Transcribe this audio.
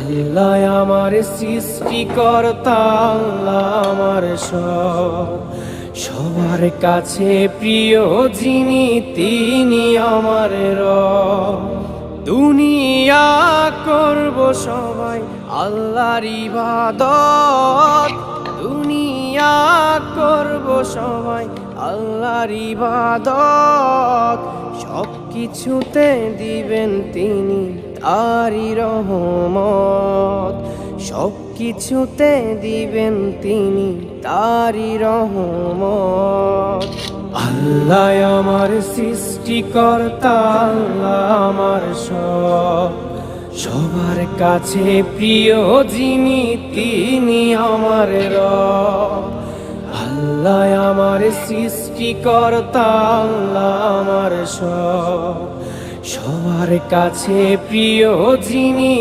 আল্লাহ আমার সৃষ্টিকর্তা, আল্লাহ আমার সব, সবার কাছে প্রিয় যিনি তিনি আমার রব। দুনিয়া করব সবাই আল্লাহর ইবাদত, দুনিয়া করব সবাই আল্লাহর ইবাদত, সব কিছুতে দিবেন তিনি তারি রহমত, সব কিছুতে দিবেন তিনি তারি রহমত। আল্লাহ আমার সৃষ্টিকর্তা, আল্লাহ আমার সব, সবার কাছে প্রিয় যিনি তিনি আমার রব। আল্লাহ আমার সৃষ্টিকর্তা, আল্লাহ আমার সব, সবার কাছে প্রিয় যিনি